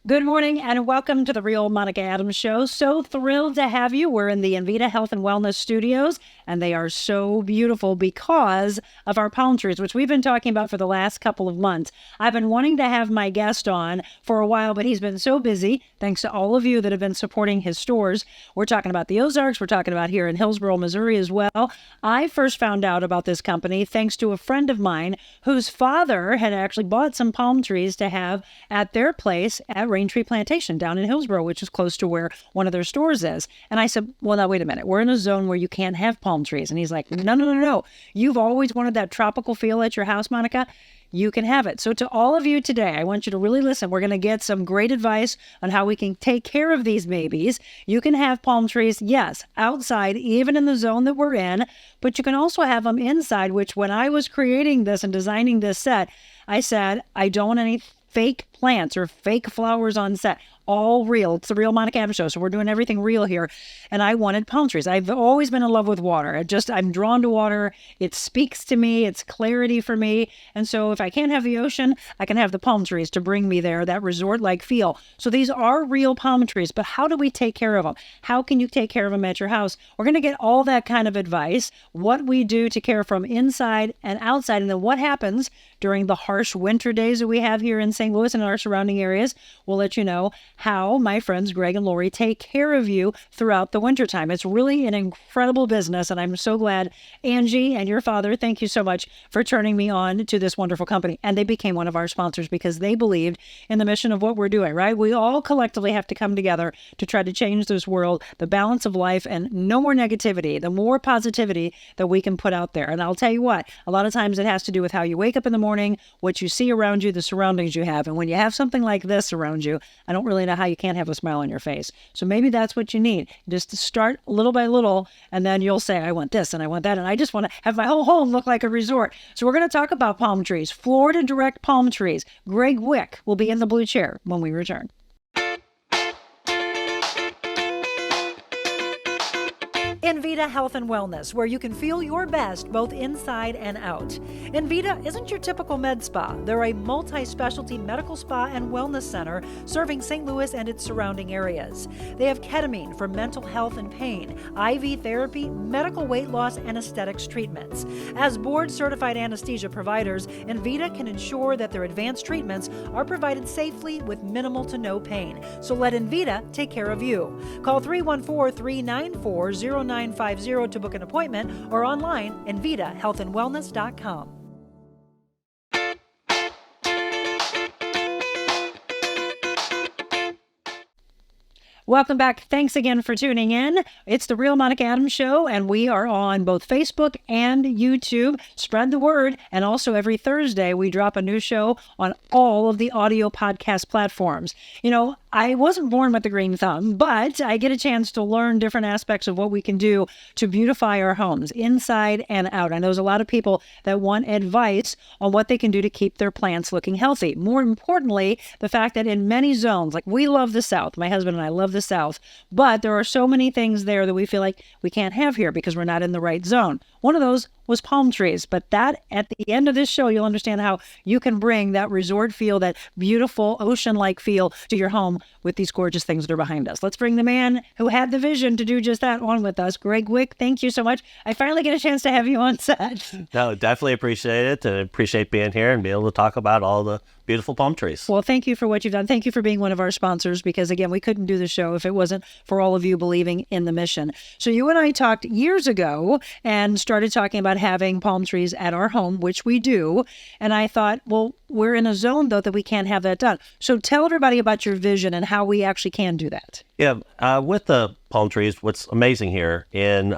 Good morning and welcome to the Real Monica Adams Show. So thrilled to have you. We're in the Envita Health and Wellness Studios, and they are so beautiful because of our palm trees, which we've been talking about for the last couple of months. I've been wanting to have my guest on for a while, but he's been so busy, thanks to all of you that have been supporting his stores. We're talking about the Ozarks. We're talking about here in Hillsboro, Missouri as well. I first found out about this company thanks to a friend of mine whose father had actually bought some palm trees to have at their place at Raintree Plantation down in Hillsboro, which is close to where one of their stores is. And I said, well, now, wait a minute. We're in a zone where you can't have palm trees. And he's like, no. You've always wanted that tropical feel at your house, Monica. You can have it. So to all of you today, I want you to really listen. We're going to get some great advice on how we can take care of these babies. You can have palm trees, yes, outside, even in the zone that we're in, but you can also have them inside, which when I was creating this and designing this set, I said, I don't want any fake plants or fake flowers on set. All real. It's the Real Monica Adams Show, so we're doing everything real here. And I wanted palm trees. I've always been in love with water. I'm drawn to water. It speaks to me. It's clarity for me. And so if I can't have the ocean, I can have the palm trees to bring me there, that resort-like feel. So these are real palm trees, but how do we take care of them? How can you take care of them at your house? We're going to get all that kind of advice, what we do to care from inside and outside, and then what happens during the harsh winter days that we have here in St. Louis and our surrounding areas. We'll let you know how my friends Greg and Lori take care of you throughout the wintertime. It's really an incredible business, and I'm so glad, Angie and your father, thank you so much for turning me on to this wonderful company. And they became one of our sponsors because they believed in the mission of what we're doing, right? We all collectively have to come together to try to change this world, the balance of life, and no more negativity, the more positivity that we can put out there. And I'll tell you what, a lot of times it has to do with how you wake up in the morning, what you see around you, the surroundings you have. And when you have something like this around you, I don't really know how you can't have a smile on your face. So maybe that's what you need, just to start little by little, and then you'll say, I want this and I want that, and I just want to have my whole home look like a resort. So we're going to talk about palm trees, Florida Direct palm trees. Greg Wick will be in the blue chair when we return. Envita Health and Wellness, where you can feel your best both inside and out. Envita isn't your typical med spa. They're a multi-specialty medical spa and wellness center serving St. Louis and its surrounding areas. They have ketamine for mental health and pain, IV therapy, medical weight loss, and aesthetics treatments. As board-certified anesthesia providers, Envita can ensure that their advanced treatments are provided safely with minimal to no pain. So let Envita take care of you. Call 314-394-0950 to book an appointment or online EnvitaHealthandWellness.com. Welcome back. Thanks again for tuning in. It's the Real Monica Adams Show, and we are on both Facebook and YouTube. Spread the word. And also every Thursday, we drop a new show on all of the audio podcast platforms. You know, I wasn't born with the green thumb, but I get a chance to learn different aspects of what we can do to beautify our homes inside and out. I know there's a lot of people that want advice on what they can do to keep their plants looking healthy. More importantly, the fact that in many zones, like we love the South, my husband and I love the South, but there are so many things there that we feel like we can't have here because we're not in the right zone. One of those was palm trees, but that at the end of this show, you'll understand how you can bring that resort feel, that beautiful ocean-like feel to your home with these gorgeous things that are behind us. Let's bring the man who had the vision to do just that on with us. Greg Wick, thank you so much. I finally get a chance to have you on set. No, definitely appreciate it, and appreciate being here and being able to talk about all the beautiful palm trees. Well, thank you for what you've done. Thank you for being one of our sponsors, because again, we couldn't do the show if it wasn't for all of you believing in the mission. So you and I talked years ago and started talking about having palm trees at our home, which we do. And I thought, well, we're in a zone though that we can't have that done. So tell everybody about your vision and how we actually can do that. Yeah, with the palm trees, what's amazing here in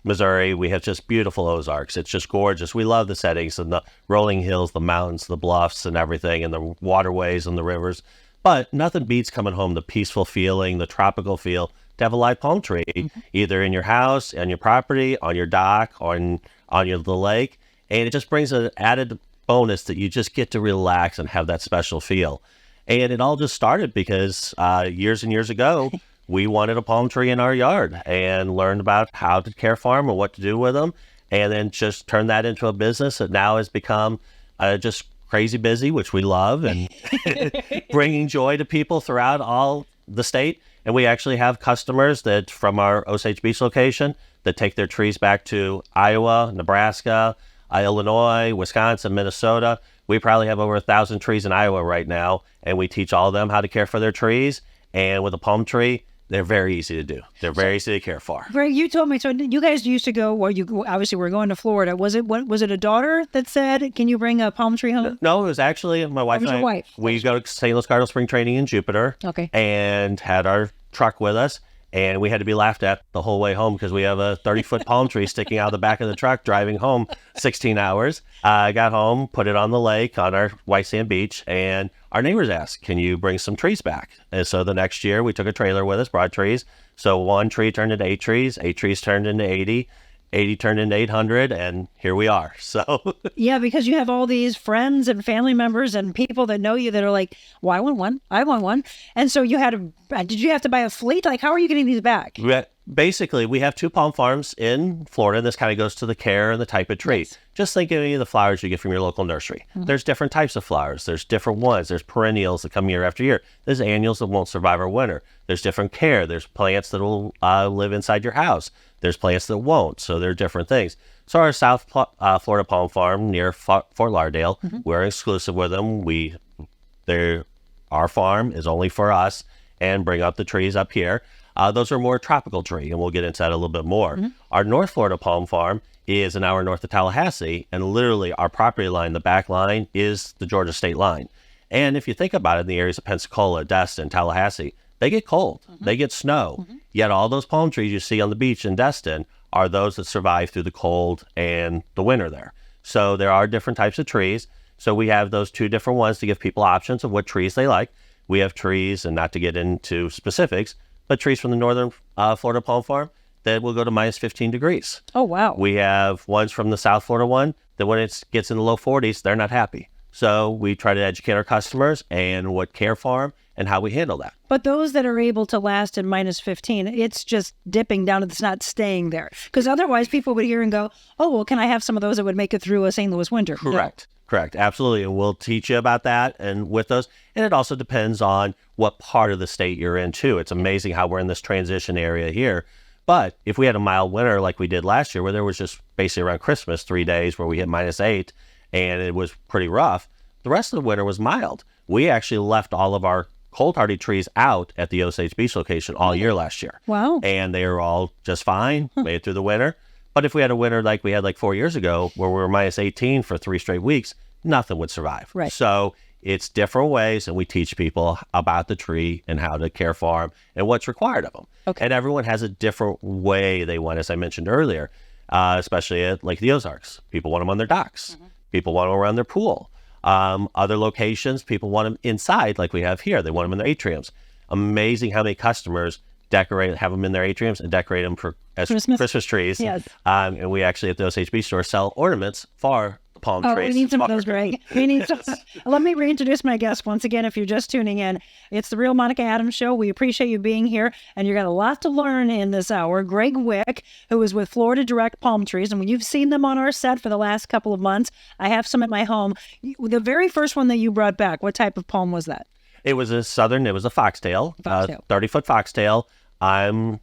Missouri, we have just beautiful Ozarks. It's just gorgeous. We love the settings and the rolling hills, the mountains, the bluffs and everything, and the waterways and the rivers. But nothing beats coming home, the peaceful feeling, the tropical feel, to have a live palm tree, either in your house, on your property, on your dock, on the lake. And it just brings an added bonus that you just get to relax and have that special feel. And it all just started because years and years ago, we wanted a palm tree in our yard and learned about how to care for them and what to do with them. And then just turned that into a business that now has become just crazy busy, which we love, and bringing joy to people throughout all the state. And we actually have customers that from our Osage Beach location that take their trees back to Iowa, Nebraska, Illinois, Wisconsin, Minnesota. We probably have over 1,000 trees in Iowa right now, and we teach all of them how to care for their trees. And with a palm tree, they're very easy to do. They're very easy to care for. Greg, you told me, so you guys used to go, well, you obviously were going to Florida. Was it a daughter that said, can you bring a palm tree home? No, it was actually my wife and I. Wife. We go to St. Louis Cardinal Spring Training in Jupiter. Okay. And had our truck with us. And we had to be laughed at the whole way home because we have a 30-foot palm tree sticking out of the back of the truck driving home 16 hours. I got home, put it on the lake on our white sand beach, and our neighbors asked, can you bring some trees back? And so the next year we took a trailer with us, brought trees. So one tree turned into 8 trees turned into 80 turned into 800, and here we are. So yeah, because you have all these friends and family members and people that know you that are like, well, I want one. And so did you have to buy a fleet? Like, how are you getting these back? Basically, we have 2 palm farms in Florida. This kind of goes to the care and the type of tree. Yes. Just think of any of the flowers you get from your local nursery. There's different types of flowers. There's different ones. There's perennials that come year after year. There's annuals that won't survive our winter. There's different care. There's plants that will live inside your house. There's plants that won't. So there are different things. So our South Florida Palm Farm near Fort Lauderdale, we're exclusive with them. Our farm is only for us and bring up the trees up here. Those are more tropical tree, and we'll get into that a little bit more. Our North Florida Palm Farm is an hour north of Tallahassee, and literally our property line, the back line, is the Georgia state line. And if you think about it, in the areas of Pensacola, Destin, Tallahassee, they get cold, they get snow, yet all those palm trees you see on the beach in Destin are those that survive through the cold and the winter there. So there are different types of trees. So we have those 2 different ones to give people options of what trees they like. We have trees, and not to get into specifics, but trees from the Northern Florida Palm Farm that will go to minus 15 degrees. Oh, wow. We have ones from the South Florida one that when it gets in the low 40s, they're not happy. So we try to educate our customers and what care farm and how we handle that. But those that are able to last in minus 15, it's just dipping down. It's not staying there. Because otherwise people would hear and go, oh, well, can I have some of those that would make it through a St. Louis winter? Correct. No. Correct. Absolutely. And we'll teach you about that and with those. And it also depends on what part of the state you're in, too. It's amazing how we're in this transition area here. But if we had a mild winter like we did last year, where there was just basically around Christmas, 3 days where we hit minus 8 and it was pretty rough, the rest of the winter was mild. We actually left all of our cold hardy trees out at the Osage Beach location all year last year. Wow. And they were all just fine, made it through the winter. But if we had a winter like we had like 4 years ago, where we were minus 18 for 3 straight weeks, nothing would survive. Right. So it's different ways, and we teach people about the tree and how to care for them and what's required of them. Okay. And everyone has a different way they want, as I mentioned earlier, especially at like the Ozarks. People want them on their docks. People want them around their pool. Other locations, people want them inside like we have here. They want them in their atriums. Amazing how many customers have them in their atriums and decorate them as Christmas trees. Yes. And we actually at the Osage Beach store sell ornaments for palm trees. Oh, we need some of those, Greg. We need some. Let me reintroduce my guest once again. If you're just tuning in, it's the Real Monica Adams Show. We appreciate you being here, and you've got a lot to learn in this hour. Greg Wick, who is with Florida Direct Palm Trees, and when you've seen them on our set for the last couple of months, I have some at my home. The very first one that you brought back, what type of palm was that? It was a foxtail, 30-foot foxtail. I'm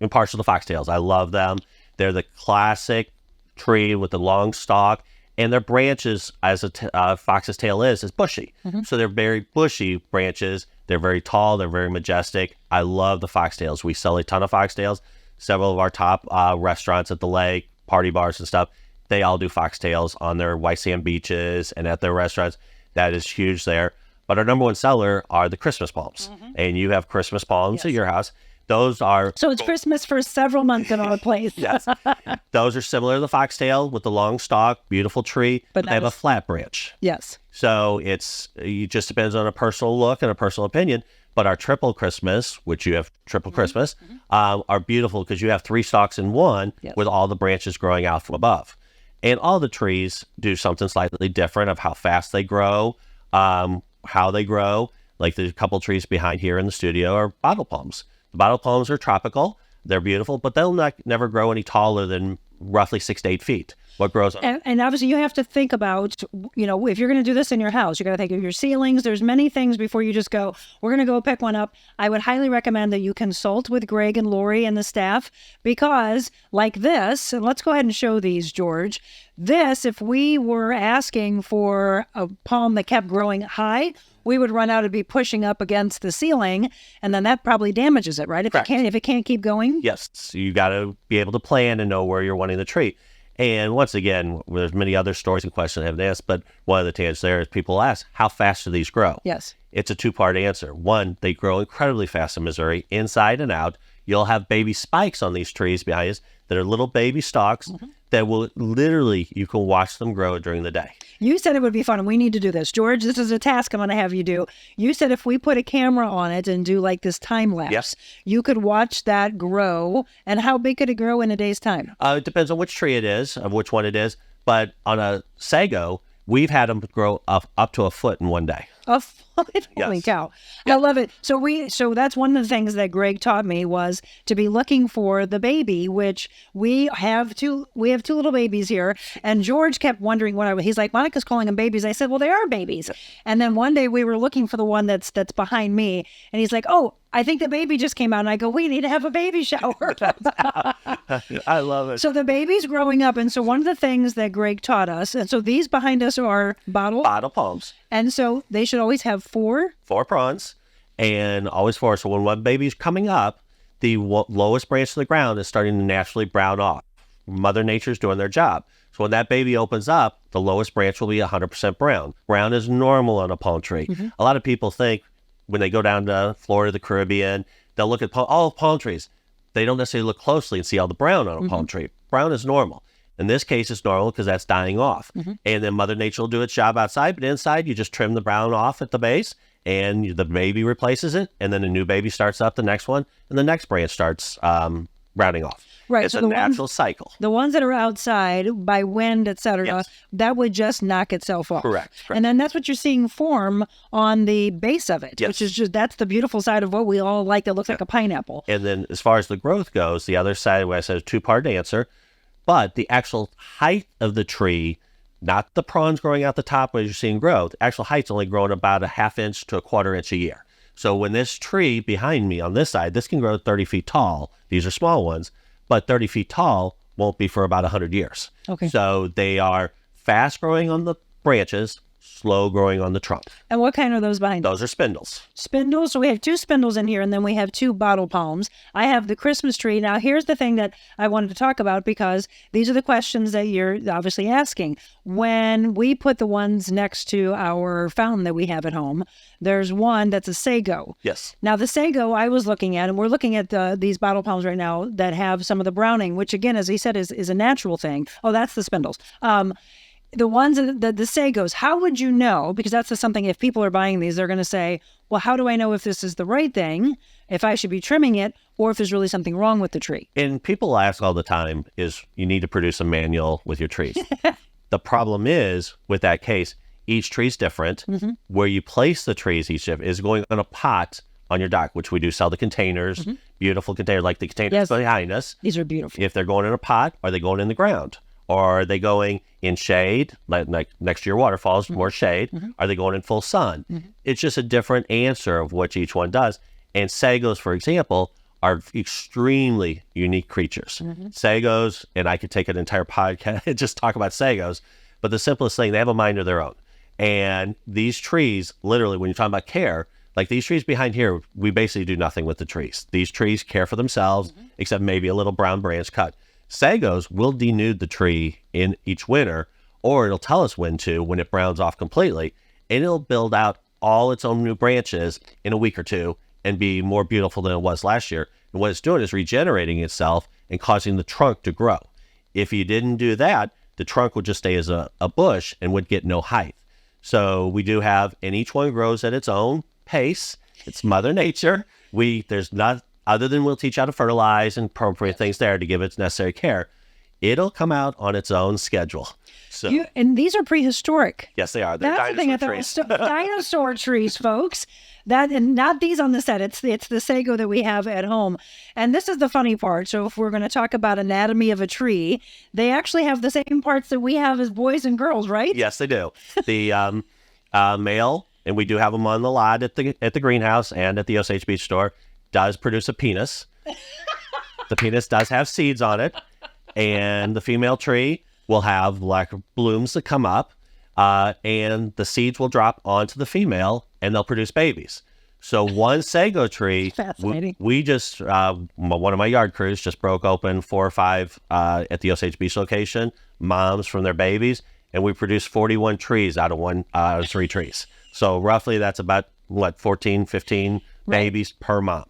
impartial to foxtails. I love them. They're the classic tree with the long stalk, and their branches, as a fox's tail is bushy. So they're very bushy branches. They're very tall. They're very majestic. I love the foxtails. We sell a ton of foxtails. Several of our top restaurants at the lake, party bars and stuff, they all do foxtails on their white sand beaches and at their restaurants. That is huge there. But our number one seller are the Christmas palms. And you have Christmas palms at your house. Those are... So it's Christmas for several months in our place. Yes. Those are similar to the foxtail with the long stalk, beautiful tree, but they have a flat branch. Yes. So it just depends on a personal look and a personal opinion. But our triple Christmas, which you have triple Christmas, are beautiful because you have 3 stalks in one with all the branches growing out from above. And all the trees do something slightly different of how fast they grow, how they grow. Like the couple trees behind here in the studio are bottle palms. The bottle palms are tropical. They're beautiful, but they'll never grow any taller than roughly 6 to 8 feet. What grows on And obviously you have to think about, if you're going to do this in your house, you got to think of your ceilings. There's many things before you just go, we're going to go pick one up. I would highly recommend that you consult with Greg and Lori and the staff, because like this, and let's go ahead and show these, George. This, if we were asking for a palm that kept growing high, we would run out and be pushing up against the ceiling, and then that probably damages it, right? If it can't keep going. Yes, you got to be able to plan and know where you're wanting the tree. And once again, there's many other stories and questions I haven't asked, but one of the tangents there is people ask, how fast do these grow? Yes. It's a two-part answer. One, they grow incredibly fast in Missouri, inside and out. You'll have baby spikes on these trees behind us that are little baby stalks that will literally, you can watch them grow during the day. You said it would be fun, and we need to do this. George, this is a task I'm going to have you do. You said if we put a camera on it and do like this time lapse, Yes. you could watch that grow. And how big could it grow in a day's time? It depends on which tree it is, of which one it is. But on a sago, we've had them grow up to a foot in one day. A foot? Holy Yes. cow. I love it. So that's one of the things that Greg taught me, was to be looking for the baby, which we have two little babies here. And George kept wondering he's like, Monica's calling them babies. I said, well, they are babies. And then one day we were looking for the one that's behind me, and he's like, oh, I think the baby just came out. And I go, we need to have a baby shower. I love it. So the baby's growing up. And so one of the things that Greg taught us, and so these behind us are bottle palms. And so they should always have 4 prawns, and always 4. So when one baby's coming up, the lowest branch of the ground is starting to naturally brown off. Mother Nature's doing their job. So when that baby opens up, the lowest branch will be 100% brown. Brown is normal on a palm tree. A lot of people think when they go down to Florida, the Caribbean, they'll look at all palm trees. They don't necessarily look closely and see all the brown on a palm tree. Brown is normal. In this case, it's normal because that's dying off. And then Mother Nature will do its job outside, but inside you just trim the brown off at the base, and the baby replaces it, and then a new baby starts up, the next one, and the next branch starts rounding off. Right. It's So a the natural cycle. The ones that are outside by wind, et cetera, Yes. that would just knock itself off. Correct. And then that's what you're seeing form on the base of it, Yes. which is that's the beautiful side of what we all like that looks like a pineapple. And then as far as the growth goes, the other side, where I said, a two-part answer, but the actual height of the tree, not the prawns growing out the top as you're seeing growth, the actual height's only growing about a 1/2 inch to a 1/4 inch a year. So when this tree behind me on this side, this can grow 30 feet tall. These are small ones, but 30 feet tall won't be for about 100 years. Okay. So they are fast growing on the branches, slow growing on the trunk. And what kind are those behind? Those are spindles. Spindles. So we have 2 spindles in here, and then we have 2 bottle palms. I have the Christmas tree. Now, here's the thing that I wanted to talk about, because these are the questions that you're obviously asking. When we put the ones next to our fountain that we have at home, there's one that's a sago. Yes. Now, the sago I was looking at, and we're looking at these bottle palms right now that have some of the browning, which again, as he said, is a natural thing. Oh, that's the spindles. The ones, the sagos, how would you know? Because that's something, if people are buying these, they're going to say, well, how do I know if this is the right thing, if I should be trimming it, or if there's really something wrong with the tree? And people ask all the time is you need to produce a manual with your trees. The problem is with that case, each tree is different. Where you place the trees each is going on a pot on your dock, which we do sell the containers, beautiful containers like the containers behind us. These are beautiful. If they're going in a pot, are they going in the ground? Or are they going in shade, like next to your waterfalls, more shade? Are they going in full sun? It's just a different answer of what each one does. And sagos, for example, are extremely unique creatures. Sagos, and I could take an entire podcast and just talk about sagos, but the simplest thing, they have a mind of their own. And these trees, literally, when you're talking about care, like these trees behind here, we basically do nothing with the trees. These trees care for themselves, except maybe a little brown branch cut. Sagos will denude the tree in each winter, or it'll tell us when it browns off completely, and it'll build out all its own new branches in a week or two and be more beautiful than it was last year. And what it's doing is regenerating itself and causing the trunk to grow. If you didn't do that, the trunk would just stay as a bush and would get no height. So we do have, and each one grows at its own pace. It's Mother Nature. There's not, other than we'll teach how to fertilize and appropriate things there to give its necessary care. it'll come out on its own schedule. So And these are prehistoric. yes, they are. They're That's the thing. dinosaur trees. Dinosaur trees, folks. And not these on the set. It's the sago that we have at home. And this is the funny part. So if we're going to talk about anatomy of a tree, they actually have the same parts that we have as boys and girls, right? Yes, they do. The male, and we do have them on the lot at the greenhouse and at the Osage Beach store, does produce a penis. The penis does have seeds on it, and the female tree will have like blooms that come up, and the seeds will drop onto the female, and they'll produce babies. So one sago tree, Fascinating. we just, one of my yard crews just broke open 4 or 5 at the Osage Beach location, moms from their babies, and we produced 41 trees out of 3 trees. So roughly that's about, 14, 15 babies per mom.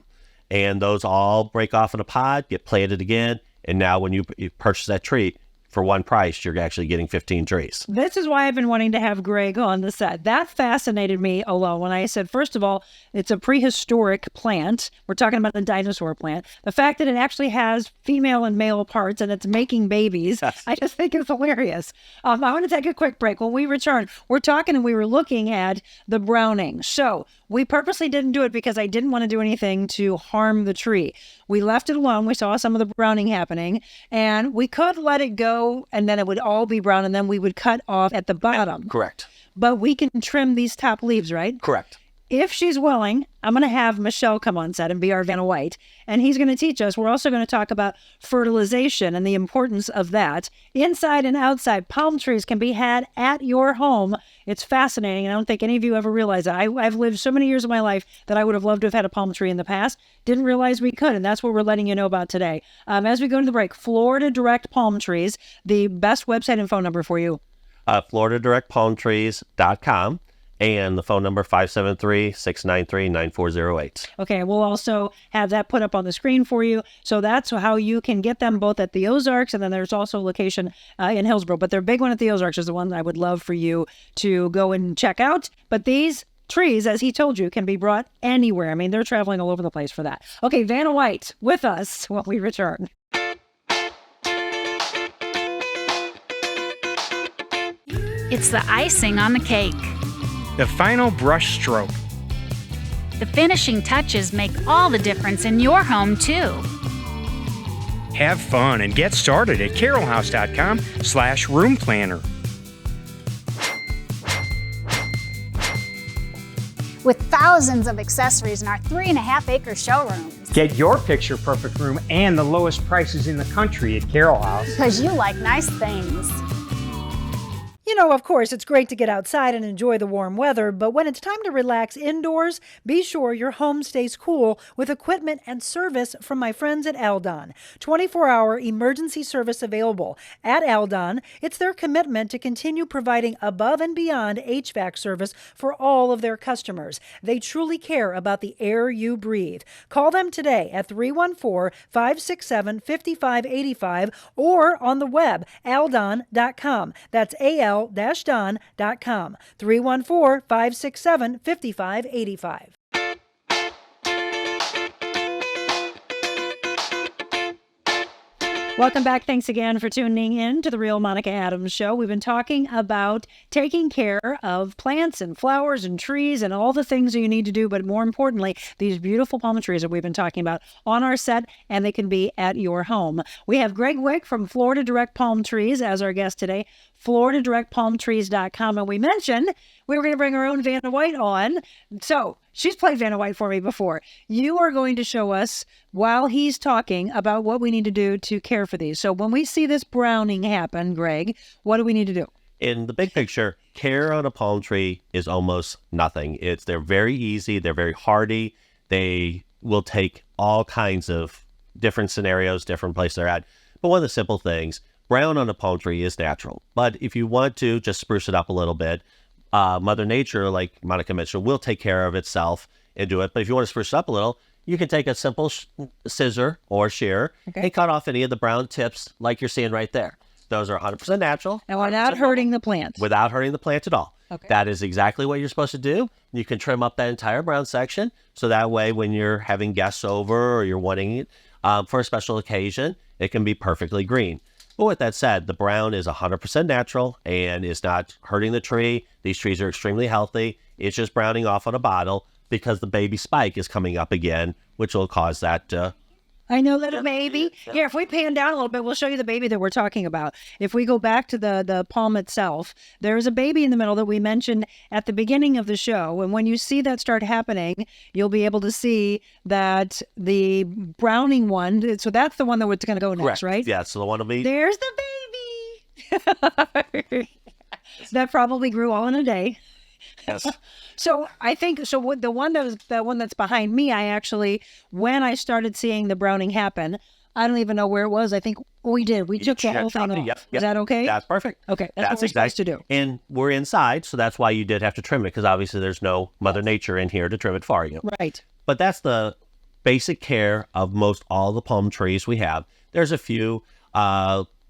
And those all break off in a pod, get planted again, and now when you purchase that tree, for one price, you're actually getting 15 trees. This is why I've been wanting to have Greg on the set. That fascinated me alone when I said, first of all, it's a prehistoric plant. We're talking about a dinosaur plant. The fact that it actually has female and male parts and it's making babies, I just think it's hilarious. I want to take a quick break. When we return, we're talking and we were looking at the browning. So we purposely didn't do it because I didn't want to do anything to harm the tree. We left it alone. We saw some of the browning happening, and we could let it go and then it would all be brown and then we would cut off at the bottom. Correct. But we can trim these top leaves, right? Correct. If she's willing, I'm going to have Michelle come on set and be our Vanna White, and he's going to teach us. We're also going to talk about fertilization and the importance of that. Inside and outside, palm trees can be had at your home. It's fascinating. I don't think any of you ever realize that. I've lived so many years of my life that I would have loved to have had a palm tree in the past. Didn't realize we could, and that's what we're letting you know about today. As we go to the break, Florida Direct Palm Trees, the best website and phone number for you. FloridaDirectPalmTrees.com. And the phone number 573-693-9408. Okay, we'll also have that put up on the screen for you. So that's how you can get them both at the Ozarks, and then there's also a location in Hillsboro. But their big one at the Ozarks is the one I would love for you to go and check out. But these trees, as he told you, can be brought anywhere. I mean, they're traveling all over the place for that. Okay, Vanna White with us when we return. It's the icing on the cake. The final brush stroke. The finishing touches make all the difference in your home, too. Have fun and get started at carolhouse.com/room planner. With thousands of accessories in our 3.5-acre showrooms. Get your picture perfect room and the lowest prices in the country at Carol House. Because you like nice things. You know, of course, it's great to get outside and enjoy the warm weather, but when it's time to relax indoors, be sure your home stays cool with equipment and service from my friends at Aldon. 24-hour emergency service available. At Aldon, it's their commitment to continue providing above and beyond HVAC service for all of their customers. They truly care about the air you breathe. Call them today at 314-567-5585 or on the web, aldon.com. That's al-don.com, 314-567-5585. Welcome back. Thanks again for tuning in to the Real Monica Adams Show. We've been talking about taking care of plants and flowers and trees and all the things that you need to do, but more importantly, these beautiful palm trees that we've been talking about on our set, and they can be at your home. We have Greg Wick from Florida Direct Palm Trees as our guest today, FloridaDirectPalmTrees.com. And we mentioned we were going to bring our own Vanna White on. So she's played Vanna White for me before. You are going to show us while he's talking about what we need to do to care for these. So when we see this browning happen, Greg, what do we need to do? In the big picture, care on a palm tree is almost nothing. They're very easy. They're very hardy. They will take all kinds of different scenarios, different place they're at. But one of the simple things, brown on a palm tree is natural. But if you want to just spruce it up a little bit, Mother Nature, like Monica mentioned, will take care of itself and do it. But if you want to spruce it up a little, you can take a simple scissor or shear and cut off any of the brown tips like you're seeing right there. Those are 100% natural. And without hurting the plant. Without hurting the plant at all. Okay. That is exactly what you're supposed to do. You can trim up that entire brown section. So that way when you're having guests over or you're wanting it for a special occasion, it can be perfectly green. But with that said, the brown is 100% natural and is not hurting the tree. These trees are extremely healthy. It's just browning off on a bottle because the baby spike is coming up again, which will cause that I know, little baby. Here, if we pan down a little bit, we'll show you the baby that we're talking about. If we go back to the palm itself, there's a baby in the middle that we mentioned at the beginning of the show. And when you see that start happening, you'll be able to see that the browning one, so that's the one that was going to go next, correct. right? Yeah, so the one will be... There's the baby. That probably grew all in a day. Yes. So I think what the one that's behind me, I actually, when I started seeing the browning happen, I don't even know where it was. I think we did. We took the whole thing off. Yep. Is that okay? That's perfect. Okay, that's what we're supposed to do. And we're inside, so that's why you did have to trim it, because obviously there's no Mother Nature in here to trim it for you. Right. But that's the basic care of most all the palm trees we have. There's a few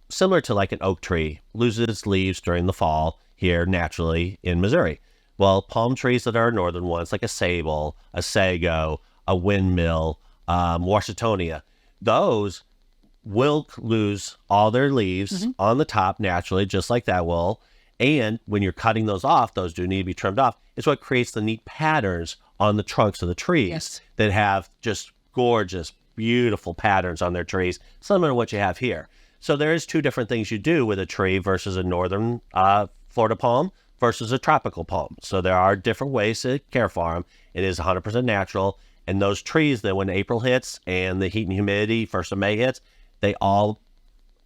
similar to like an oak tree, loses leaves during the fall here naturally in Missouri. Well, palm trees that are northern ones, like a sable, a sago, a windmill, Washingtonia, those will lose all their leaves on the top naturally, just like that will. And when you're cutting those off, those do need to be trimmed off. It's what creates the neat patterns on the trunks of the trees that have just gorgeous, beautiful patterns on their trees, similar to what you have here. So there is two different things you do with a tree versus a northern Florida palm versus a tropical palm. So there are different ways to care for them. It is 100% natural. And those trees that when April hits and the heat and humidity, 1st of May hits, they all,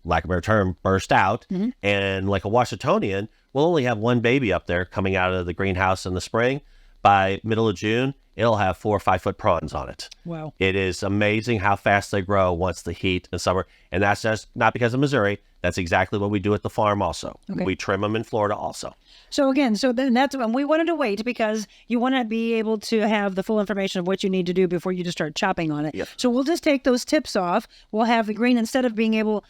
lack of a better term, burst out. And like a Washingtonian, we'll only have one baby up there coming out of the greenhouse in the spring. By middle of June, it'll have 4 or 5 foot prawns on it. Wow. It is amazing how fast they grow once the heat in summer. And that's just not because of Missouri. That's exactly what we do at the farm also. Okay. We trim them in Florida also. So again, then that's when we wanted to wait, because you want to be able to have the full information of what you need to do before you just start chopping on it. Yep. So we'll just take those tips off. We'll have the green, instead of being able,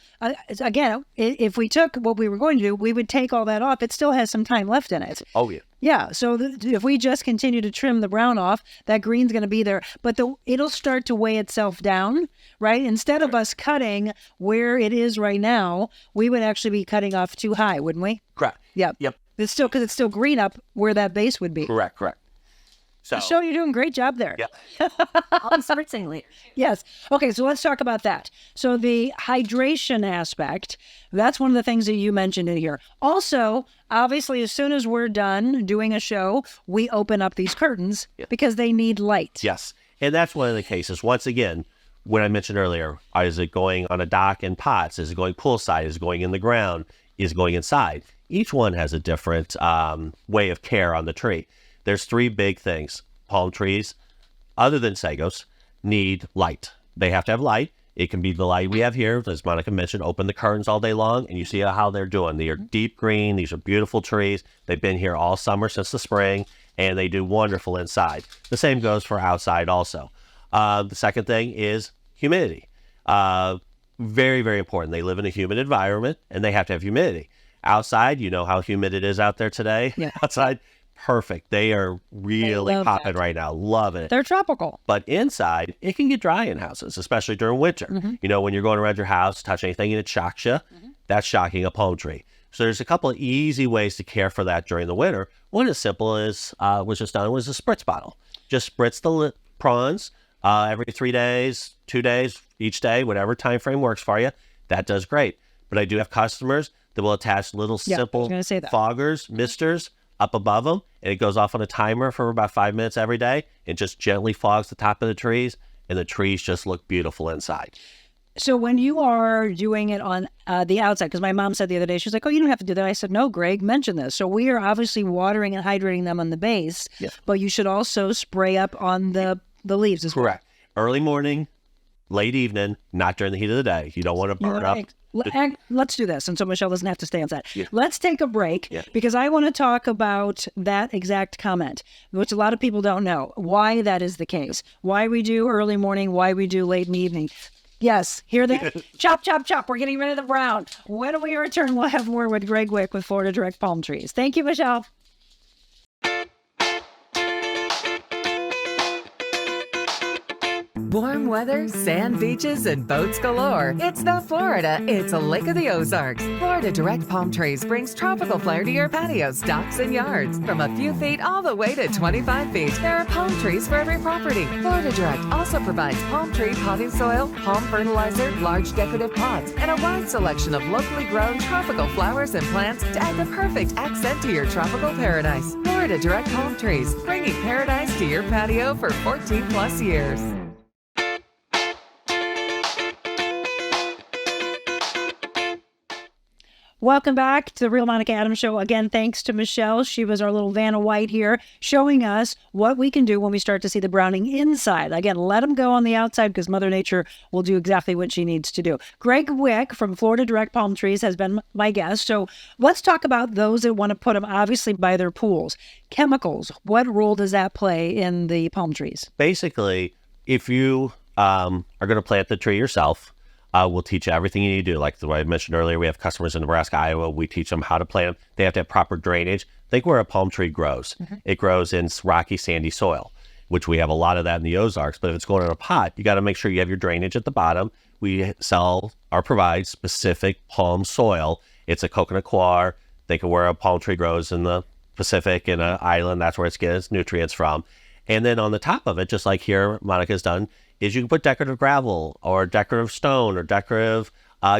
again, if we took what we were going to do, we would take all that off. It still has some time left in it. Oh, yeah. Yeah, so if we just continue to trim the brown off, that green's going to be there, but it'll start to weigh itself down, right? Instead of us cutting where it is right now, we would actually be cutting off too high, wouldn't we? Correct. Yep. It's still, because it's still green up where that base would be. Correct. So you're doing a great job there. Yeah. I'll start saying later. Yes. Okay, so let's talk about that. So the hydration aspect, that's one of the things that you mentioned in here. Also, obviously, as soon as we're done doing a show, we open up these curtains because they need light. Yes. And that's one of the cases. Once again, when I mentioned earlier, is it going on a dock in pots? Is it going poolside? Is it going in the ground? Is it going inside? Each one has a different way of care on the tree. There's 3 big things. Palm trees, other than sagos, need light. They have to have light. It can be the light we have here, as Monica mentioned, open the curtains all day long, and you see how they're doing. They are deep green. These are beautiful trees. They've been here all summer since the spring, and they do wonderful inside. The same goes for outside also. The second thing is humidity. Very, very important. They live in a humid environment, and they have to have humidity. Outside, you know how humid it is out there today. Yeah. Outside, perfect. They are really popping right now. Loving it. They're tropical. But inside, it can get dry in houses, especially during winter. You know, when you're going around your house, touch anything and it shocks you, that's shocking a palm tree. So there's a couple of easy ways to care for that during the winter. One as simple as was just done was a spritz bottle. Just spritz the prawns every 3 days, 2 days, each day, whatever time frame works for you. That does great. But I do have customers that will attach little simple foggers, misters up above them, and it goes off on a timer for about 5 minutes every day. It just gently fogs the top of the trees, and the trees just look beautiful inside. So when you are doing it on the outside, because my mom said the other day, she was like, oh, you don't have to do that. I said, no, Greg, mention this. So we are obviously watering and hydrating them on the base, but you should also spray up on the leaves as well. Correct. Early morning, late evening, not during the heat of the day. You don't want to burn up. Let's do this, and so Michelle doesn't have to stay on set. Let's take a break, because I want to talk about that exact comment, which a lot of people don't know, why that is the case, why we do early morning, why we do late in the evening. Yes, hear that? Chop, chop, chop. We're getting rid of the brown. When we return, we'll have more with Greg Wick with Florida Direct Palm Trees. Thank you, Michelle. Warm weather, sand beaches, and boats galore. It's not Florida, it's a Lake of the Ozarks. Florida Direct Palm Trees brings tropical flair to your patios, docks, and yards. From a few feet all the way to 25 feet, there are palm trees for every property. Florida Direct also provides palm tree potting soil, palm fertilizer, large decorative pots, and a wide selection of locally grown tropical flowers and plants to add the perfect accent to your tropical paradise. Florida Direct Palm Trees, bringing paradise to your patio for 14 plus years. Welcome back to the Real Monica Adams Show. Again, thanks to Michelle. She was our little Vanna White here, showing us what we can do when we start to see the browning inside. Again, let them go on the outside because Mother Nature will do exactly what she needs to do. Greg Wick from Florida Direct Palm Trees has been my guest. So let's talk about those that want to put them obviously by their pools. Chemicals, what role does that play in the palm trees? Basically, if you are going to plant the tree yourself, we'll teach you everything you need to do. Like the way I mentioned earlier, we have customers in Nebraska, Iowa. We teach them how to plant. They have to have proper drainage. Think where a palm tree grows. It grows in rocky, sandy soil, which we have a lot of that in the Ozarks. But if it's going in a pot, you got to make sure you have your drainage at the bottom. We sell or provide specific palm soil. It's a coconut coir. Think of where a palm tree grows in the Pacific, in an island. That's where it gets nutrients from. And then on the top of it, just like here Monica's done, is you can put decorative gravel or decorative stone or decorative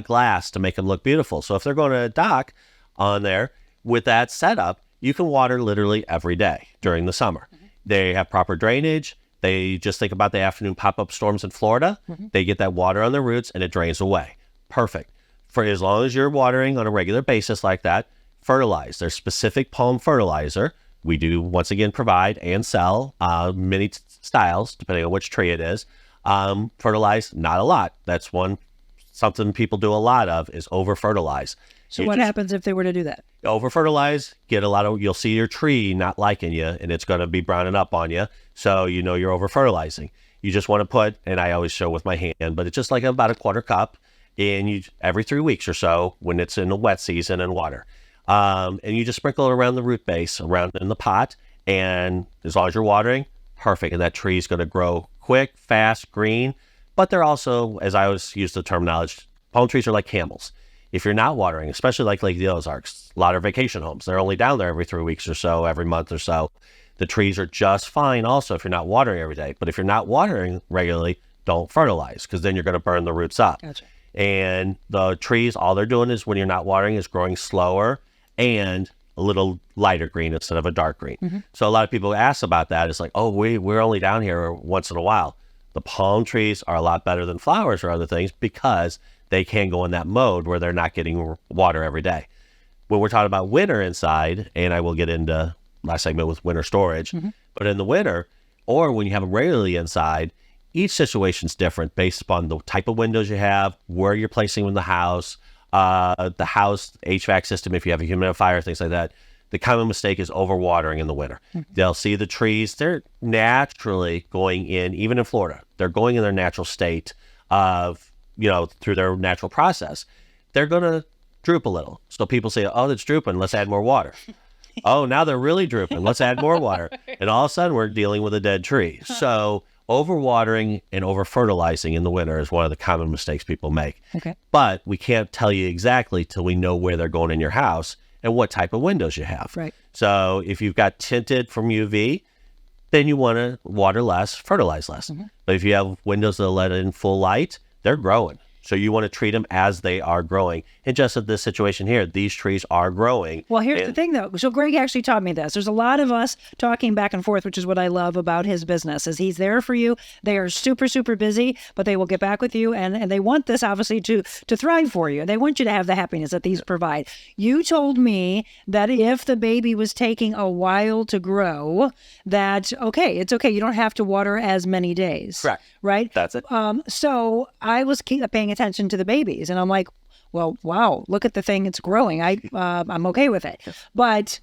glass to make them look beautiful. So if they're going to dock on there with that setup, you can water literally every day during the summer. They have proper drainage. They just think about the afternoon pop-up storms in Florida. They get that water on their roots and it drains away. Perfect. For as long as you're watering on a regular basis like that, fertilize. There's specific palm fertilizer. We do, once again, provide and sell many styles, depending on which tree it is. Fertilize, not a lot. That's something people do a lot of is over-fertilize. So what happens if they were to do that? Over-fertilize, you'll see your tree not liking you, and it's going to be browning up on you. So you know you're over-fertilizing. You just want to put, and I always show with my hand, but it's just like about a quarter cup, and every 3 weeks or so when it's in the wet season and water. And you just sprinkle it around the root base, around in the pot, and as long as you're watering, perfect. And that tree is going to grow quick, fast, green. But they're also, as I always use the terminology, palm trees are like camels. If you're not watering, especially like Lake of the Ozarks, a lot of vacation homes, they're only down there every 3 weeks or so, every month or so. The trees are just fine also if you're not watering every day. But if you're not watering regularly, don't fertilize because then you're going to burn the roots up. Gotcha. And the trees, all they're doing is when you're not watering is growing slower and a little lighter green instead of a dark green. So a lot of people ask about that. It's like, oh, we're only down here once in a while. The palm trees are a lot better than flowers or other things because they can go in that mode where they're not getting water every day. When we're talking about winter inside, and I will get into last segment with winter storage, but in the winter, or when you have them regularly inside, each situation's different based upon the type of windows you have, where you're placing them in the house HVAC system, if you have a humidifier, things like that. The common mistake is overwatering in the winter. They'll see the trees, they're naturally going in, even in Florida, they're going in their natural state of, through their natural process. They're going to droop a little. So people say, oh, it's drooping, let's add more water. Oh, now they're really drooping, let's add more water. And all of a sudden we're dealing with a dead tree. So overwatering and over-fertilizing in the winter is one of the common mistakes people make. Okay. But we can't tell you exactly till we know where they're going in your house and what type of windows you have. Right. So if you've got tinted from UV, then you want to water less, fertilize less. But if you have windows that let in full light, they're growing. So you want to treat them as they are growing. And just in this situation here, these trees are growing. Well, here's the thing, though. So Greg actually taught me this. There's a lot of us talking back and forth, which is what I love about his business, is he's there for you. They are super, super busy, but they will get back with you. And they want this, obviously, to thrive for you. They want you to have the happiness that these provide. You told me that if the baby was taking a while to grow, that, okay, it's okay. You don't have to water as many days. Correct. Right? That's it. So I was paying attention to the babies, and I'm like, well, wow, look at the thing, it's growing. I'm okay with it. But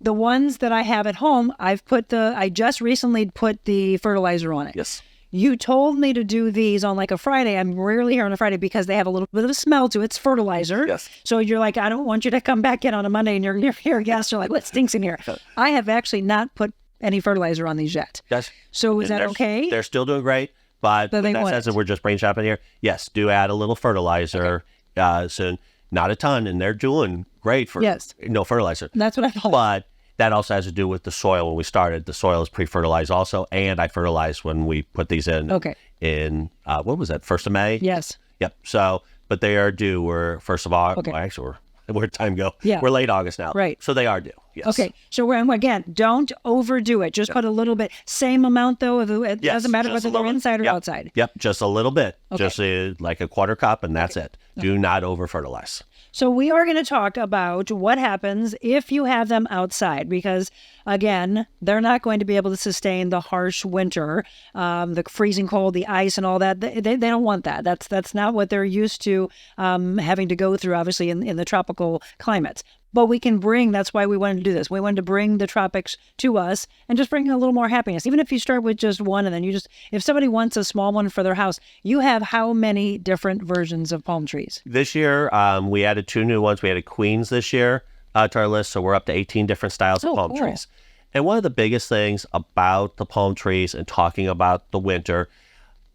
the ones that I have at home, I just recently put the fertilizer on it. Yes. You told me to do these on like a Friday. I'm rarely here on a Friday because they have a little bit of a smell to it. It's fertilizer. Yes. So you're like, I don't want you to come back in on a Monday and your guests are like, what stinks in here? I have actually not put any fertilizer on these yet. Yes. So is that okay? They're still doing great. But So they that want says it. that we're just brain shopping here. Yes, do add a little fertilizer soon. Not a ton, and they're doing great for no fertilizer. That's what I thought. But that also has to do with the soil. When we started, the soil is pre-fertilized also, and I fertilized when we put these in. Okay. In what was that? 1st of May. Yes. Yep. So, but they are due. We're 1st of August. Okay. Well, actually, where'd time go? Yeah. We're late August now. Right. So they are due. Yes. Okay. So again, don't overdo it. Just put a little bit. Same amount though. It Yes, doesn't matter just a whether they're little bit. inside or Yep. outside. Yep. Just a little bit. Okay. Just like a quarter cup, and that's it. Do not over fertilize. So we are going to talk about what happens if you have them outside, because again, they're not going to be able to sustain the harsh winter, the freezing cold, the ice, and all that. They don't want that. That's not what they're used to having to go through, obviously, in the tropical climates. But we can that's why we wanted to do this. We wanted to bring the tropics to us and just bring a little more happiness. Even if you start with just one and then if somebody wants a small one for their house, you have how many different versions of palm trees? This year, we added 2 new ones. We added queens this year to our list, so we're up to 18 different styles of palm cool. trees. And one of the biggest things about the palm trees and talking about the winter,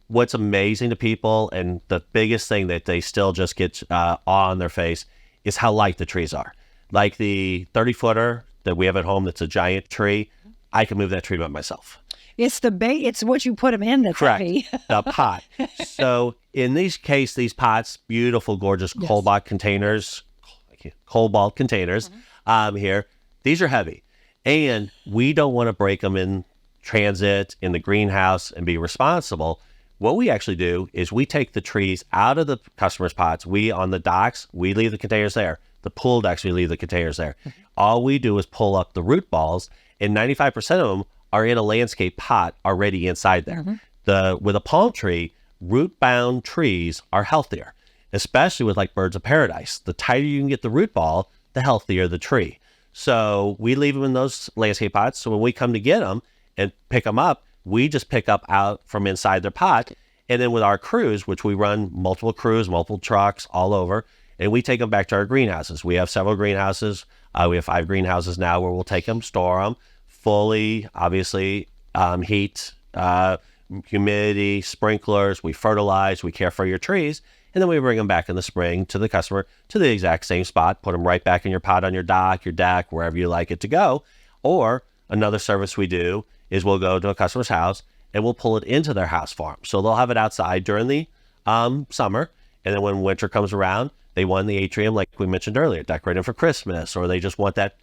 what's amazing to people and the biggest thing that they still just get awe on their face is how light the trees are. Like the 30-footer that we have at home that's a giant tree, I can move that tree by myself. It's it's what you put them in that's Correct. heavy. The pot. So in these pots, beautiful, gorgeous cobalt containers, here, these are heavy. And we don't want to break them in transit, in the greenhouse, and be responsible. What we actually do is we take the trees out of the customer's pots. On the docks, we leave the containers there. The pool decks, we leave the containers there. All we do is pull up the root balls, and 95% of them are in a landscape pot already inside there. With a palm tree, root-bound trees are healthier, especially with like birds of paradise. The tighter you can get the root ball, the healthier the tree. So we leave them in those landscape pots. So when we come to get them and pick them up, we just pick up out from inside their pot. And then with our crews, which we run multiple crews, multiple trucks all over, and we take them back to our greenhouses. We have several greenhouses. We have 5 greenhouses now where we'll take them, store them, fully, obviously, heat, humidity, sprinklers. We fertilize, we care for your trees, and then we bring them back in the spring to the customer to the exact same spot, put them right back in your pot on your dock, your deck, wherever you like it to go. Or another service we do is we'll go to a customer's house and we'll pull it into their house farm. So they'll have it outside during the summer, and then when winter comes around, they want the atrium, like we mentioned earlier, decorated for Christmas, or they just want that,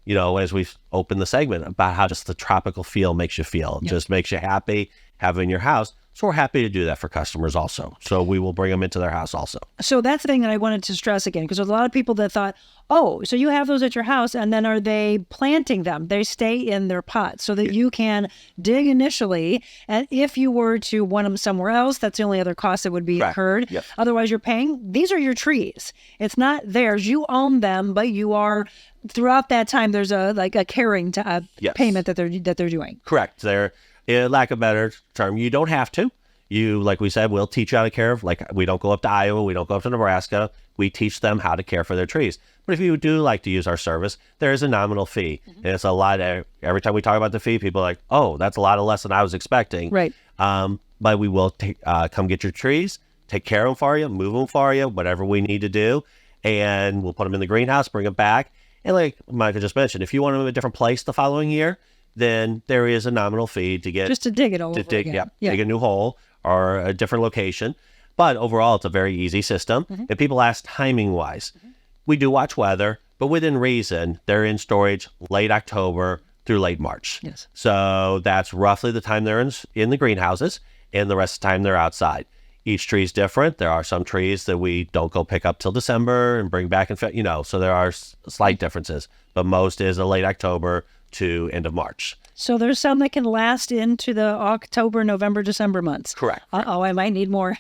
as we open the segment about how just the tropical feel makes you feel. It just makes you happy, have it in your house. So we're happy to do that for customers also. So we will bring them into their house also. So that's the thing that I wanted to stress again, because there's a lot of people that thought, oh, so you have those at your house, and then are they planting them? They stay in their pots so that you can dig initially. And if you were to want them somewhere else, that's the only other cost that would be incurred. Yep. Otherwise, you're paying. These are your trees. It's not theirs. You own them, but you are, throughout that time, there's a caring payment that they're doing. Correct. They're, lack of a better term, you don't have to. You, like we said, we'll teach you how to care. Like, we don't go up to Iowa, we don't go up to Nebraska. We teach them how to care for their trees. But if you do like to use our service, there is a nominal fee. And it's a lot. Every time we talk about the fee, people are like, oh, that's a lot less than I was expecting. Right. But we will come get your trees, take care of them for you, move them for you, whatever we need to do. And we'll put them in the greenhouse, bring them back. And like Micah just mentioned, if you want them in a different place the following year, then there is a nominal fee to get Just to dig it over dig, again. dig a new hole or a different location. But overall, it's a very easy system. And people ask timing wise. We do watch weather, but within reason, they're in storage late October through late March. Yes. So that's roughly the time they're in the greenhouses, and the rest of the time they're outside. Each tree is different. There are some trees that we don't go pick up till December and bring back so there are slight differences, but most is a late October to end of March. So there's some that can last into the October, November, December months. Correct. Uh-oh, I might need more.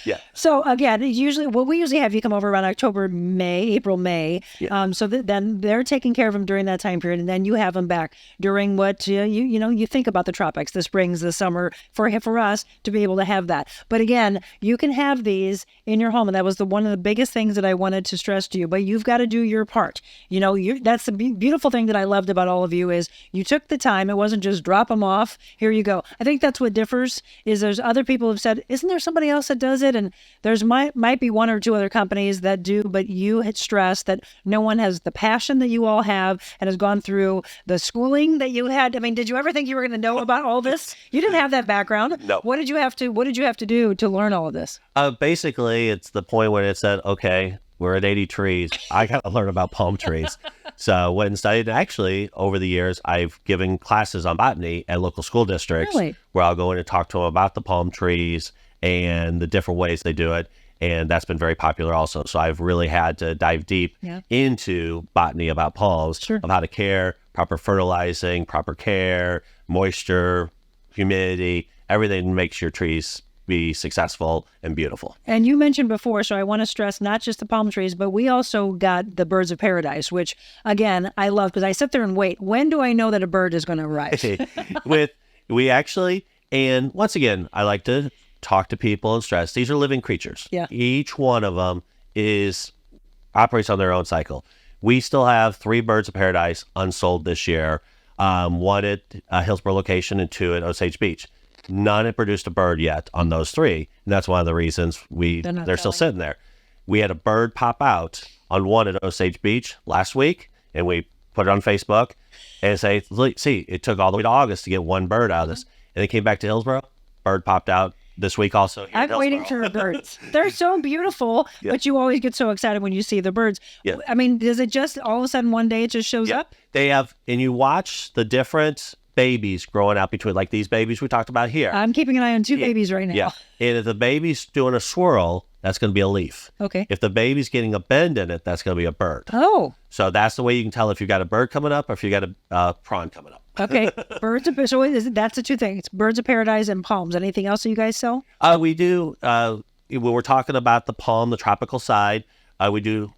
Yeah. So again, we usually have you come over around April, May. Yeah. So then they're taking care of them during that time period, and then you have them back during what you think about the tropics, the springs, the summer for us to be able to have that. But again, you can have these in your home, and that was one of the biggest things that I wanted to stress to you. But you've got to do your part. That's the beautiful thing that I loved about all of you is you took the time. It wasn't just drop them off. Here you go. I think that's what differs. Is there's other people who've said, isn't there somebody else that does it? And there's might be one or two other companies that do, but you had stressed that no one has the passion that you all have and has gone through the schooling that you had. I mean, did you ever think you were going to know about all this? You didn't have that background. No. What did you have to do to learn all of this? Basically, it's the point when it said, okay, we're at 80 trees. I got to learn about palm trees. So I went and studied. Actually, over the years, I've given classes on botany at local school districts where I'll go in and talk to them about the palm trees and the different ways they do it. And that's been very popular also. So I've really had to dive deep into botany about palms, of how to care, proper fertilizing, proper care, moisture, humidity, everything makes your trees be successful and beautiful. And you mentioned before, so I want to stress not just the palm trees, but we also got the birds of paradise, which again, I love because I sit there and wait. When do I know that a bird is going to arrive? And once again, I like to talk to people and stress, these are living creatures. Yeah. Each one of them operates on their own cycle. We still have 3 birds of paradise unsold this year, 1 at a Hillsboro location and 2 at Osage Beach. None had produced a bird yet on those 3. And that's one of the reasons they're still sitting there. We had a bird pop out on 1 at Osage Beach last week, and we put it on Facebook and say, see, it took all the way to August to get 1 bird out of this. And it came back to Hillsboro, bird popped out this week also. I'm waiting for birds. They're so beautiful, but you always get so excited when you see the birds. Yeah. I mean, does it just all of a sudden one day it just shows up? They have, and you watch the different babies growing out between, like these babies we talked about here. I'm keeping an eye on 2 babies right now. Yeah. And if the baby's doing a swirl, that's going to be a leaf. Okay. If the baby's getting a bend in it, that's going to be a bird. Oh. So that's the way you can tell if you got a bird coming up or if you got a prawn coming up. Okay. That's the 2 things. Birds of paradise and palms. Anything else that you guys sell? We do. When we're talking about the palm, the tropical side, we're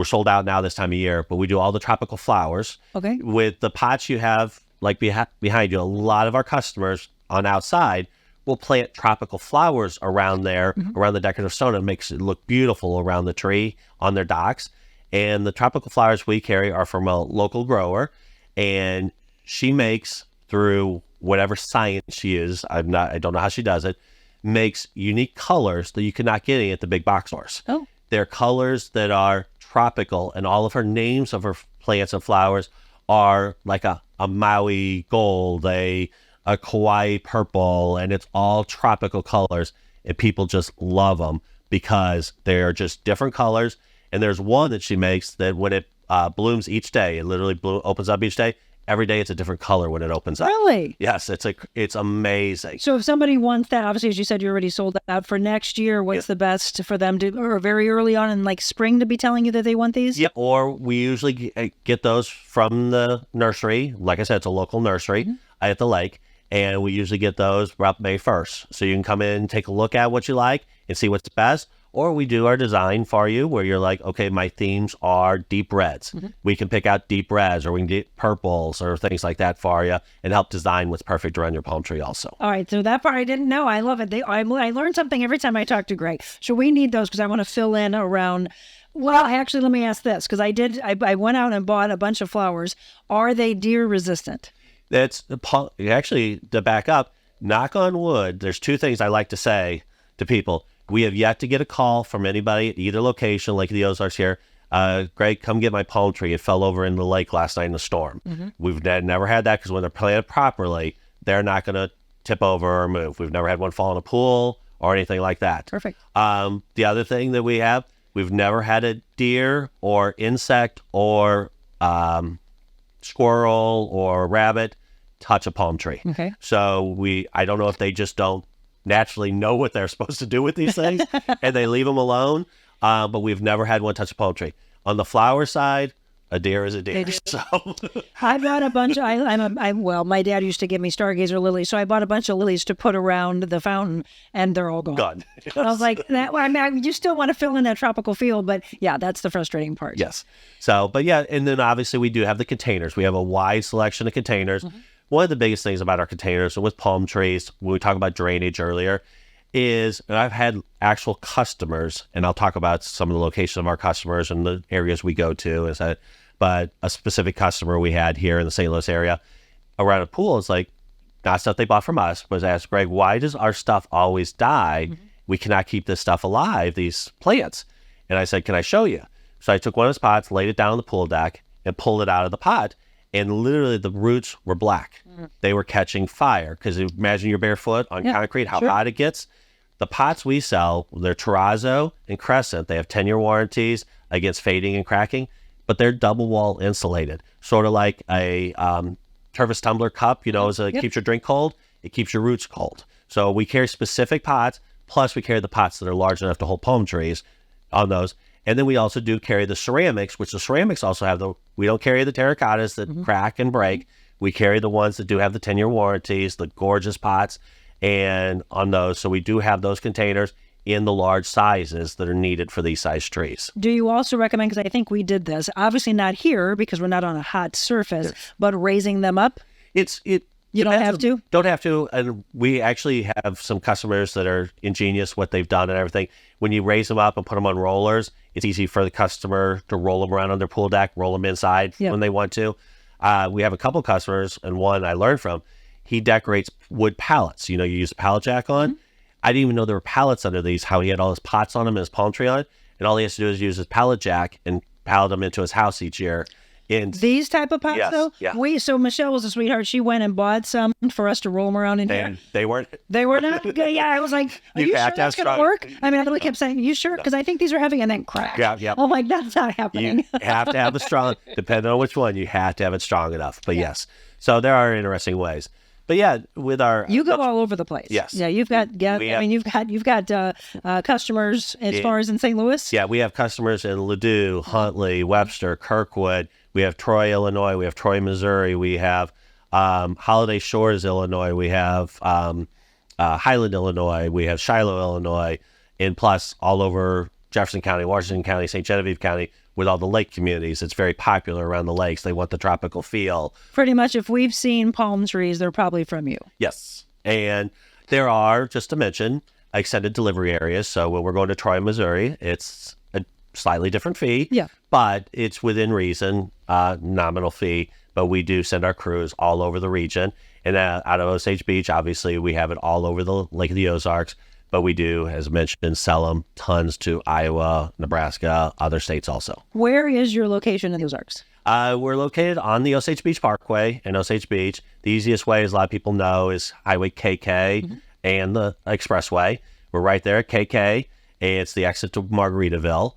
sold out now this time of year, but we do all the tropical flowers. Okay. With the pots you have, like behind you, a lot of our customers on outside will plant tropical flowers around there, around the decorative stone. It makes it look beautiful around the tree on their docks. And the tropical flowers we carry are from a local grower, and she makes, through whatever science she is, I don't know how she does it, makes unique colors that you cannot get at the big box stores. Oh. They're colors that are tropical, and all of her names of her plants and flowers are like a Maui gold, a Kauai purple, and it's all tropical colors, and people just love them because they're just different colors. And there's one that she makes that when it blooms each day, it literally opens up each day. Every day it's a different color when it opens up. Really? Yes, it's amazing. So if somebody wants that, obviously, as you said, you already sold out for next year. What's the best for them to, or very early on in like spring, to be telling you that they want these? Yeah, or we usually get those from the nursery. Like I said, it's a local nursery at the lake, and we usually get those about May 1st. So you can come in, take a look at what you like and see what's best. Or we do our design for you where you're like, okay, my themes are deep reds. We can pick out deep reds, or we can get purples or things like that for you and help design what's perfect around your palm tree also. All right. So that part I didn't know. I love it. I learned something every time I talk to Greg. So we need those because I want to fill in around. Well, actually, let me ask this because I went out and bought a bunch of flowers. Are they deer resistant? Actually, to back up, knock on wood, there's 2 things I like to say to people. We have yet to get a call from anybody at either location, like the Ozarks here. Greg, come get my palm tree. It fell over in the lake last night in the storm. We've never had that because when they're planted properly, they're not going to tip over or move. We've never had one fall in a pool or anything like that. Perfect. The other thing that we've never had a deer or insect or squirrel or rabbit touch a palm tree. Okay. So I don't know if they just don't naturally know what they're supposed to do with these things and they leave them alone, but we've never had one touch a palm tree. On the flower side, a deer is a deer. So I bought a bunch. Well, my dad used to give me stargazer lilies, so I bought a bunch of lilies to put around the fountain, and they're all gone. gone. I was like, you still want to fill in that tropical feel, but yeah, that's the frustrating part. Yes. So, but yeah, and then obviously we do have the containers. We have a wide selection of containers. One of the biggest things about our containers, and with palm trees, when we talked about drainage earlier, is, and I've had actual customers, and I'll talk about some of the locations of our customers and the areas we go to, but a specific customer we had here in the St. Louis area around a pool is like, not stuff they bought from us, but asked Greg, why does our stuff always die? We cannot keep this stuff alive, these plants. And I said, can I show you? So I took one of his pots, laid it down on the pool deck, and pulled it out of the pot. And literally the roots were black. They were catching fire. Because imagine you're barefoot on concrete, how hot it gets. The pots we sell, they're terrazzo and crescent. They have 10-year warranties against fading and cracking, but they're double wall insulated. Sort of like a Tervis tumbler cup, as it keeps your drink cold. It keeps your roots cold. So we carry specific pots, plus we carry the pots that are large enough to hold palm trees on those. And then we also do carry the ceramics, which the ceramics also have we don't carry the terracottas that crack and break. We carry the ones that do have the 10-year warranties, the gorgeous pots, and on those. So we do have those containers in the large sizes that are needed for these size trees. Do you also recommend, because I think we did this, obviously not here because we're not on a hot surface, but raising them up? You don't have to? Don't have to. And we actually have some customers that are ingenious what they've done and everything. When you raise them up and put them on rollers, it's easy for the customer to roll them around on their pool deck, roll them inside when they want to. We have a couple customers, and one I learned from, he decorates wood pallets. You use a pallet jack on. I didn't even know there were pallets under these, how he had all his pots on them and his palm tree on it. And all he has to do is use his pallet jack and pallet them into his house each year. And these type of pots, though? Yeah. So Michelle was a sweetheart. She went and bought some for us to roll them around in here. And they weren't. They were not. Yeah, I was like, are you sure that's going to work? I mean, I really kept saying, you sure? Because I think these are heavy, and then crack. Yeah. I'm like, that's not happening. You have to have it strong. Depending on which one, you have to have it strong enough. But yes. So there are interesting ways. But yeah, with our you go all over the place. Yes. Yeah, you've got you've got customers as far as in St. Louis. Yeah, we have customers in Ladue, Huntley, Webster, Kirkwood. We have Troy, Illinois. We have Troy, Missouri. We have Holiday Shores, Illinois. We have Highland, Illinois. We have Shiloh, Illinois, and plus all over Jefferson County, Washington County, St. Genevieve County. With all the lake communities, it's very popular around the lakes. They want the tropical feel. Pretty much, if we've seen palm trees, they're probably from you. Yes. And there are, just to mention, extended delivery areas. So when we're going to Troy, Missouri, it's a slightly different fee. Yeah. But it's within reason, nominal fee. But we do send our crews all over the region. And out of Osage Beach, obviously, we have it all over the Lake of the Ozarks. But we do, as mentioned, sell them tons to Iowa, Nebraska, other states also. Where is your location in the Ozarks? We're located on the Osage Beach Parkway in Osage Beach. The easiest way, as a lot of people know, is Highway KK and the Expressway. We're right there at KK. It's the exit to Margaritaville.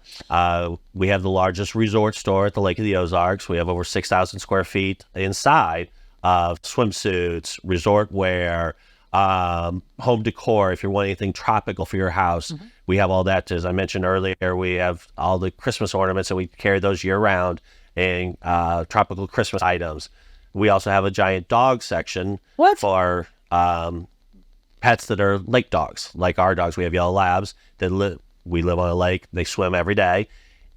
We have the largest resort store at the Lake of the Ozarks. We have over 6,000 square feet inside of swimsuits, resort wear, home decor. If you're wanting anything tropical for your house, we have all that. As I mentioned earlier, we have all the Christmas ornaments, and we carry those year round, and tropical Christmas items. We also have a giant dog section for pets that are lake dogs, like our dogs. We have yellow labs that we live on a lake. They swim every day.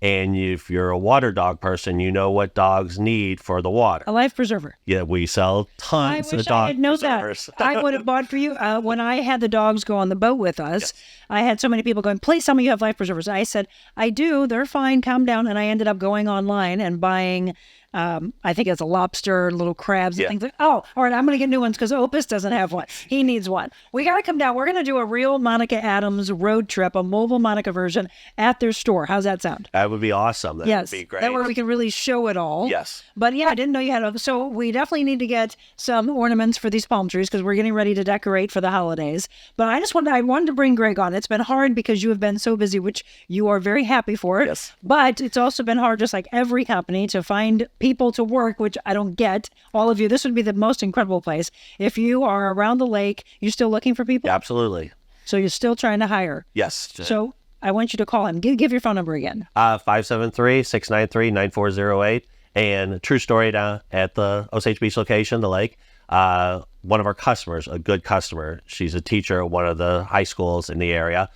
And if you're a water dog person, you know what dogs need for the water. A life preserver. Yeah, we sell tons of dog I had known preservers. that. I would have bought for you. When I had the dogs go on the boat with us, I had so many people going, please tell me you have life preservers. I said, I do. They're fine. Calm down. And I ended up going online and buying, I think it's a lobster, little crabs and things like that. Oh, all right, I'm going to get new ones because Opus doesn't have one. He needs one. We got to come down. We're going to do a real Monica Adams road trip, a mobile Monica version at their store. How's that sound? That would be awesome. That would be great. That way we can really show it all. Yes. But yeah, I didn't know you had so we definitely need to get some ornaments for these palm trees because we're getting ready to decorate for the holidays. But I wanted to bring Greg on. It's been hard because you have been so busy, which you are very happy for it. Yes. But it's also been hard, just like every company, to find people to work, which I don't get. All of you, this would be the most incredible place. If you are around the lake, you're still looking for people? Yeah, absolutely. So you're still trying to hire? Yes. So I want you to call him. Give your phone number again. 573-693-9408. And true story now at the Osage Beach location, the lake, one of our customers, a good customer, she's a teacher at one of the high schools in the area,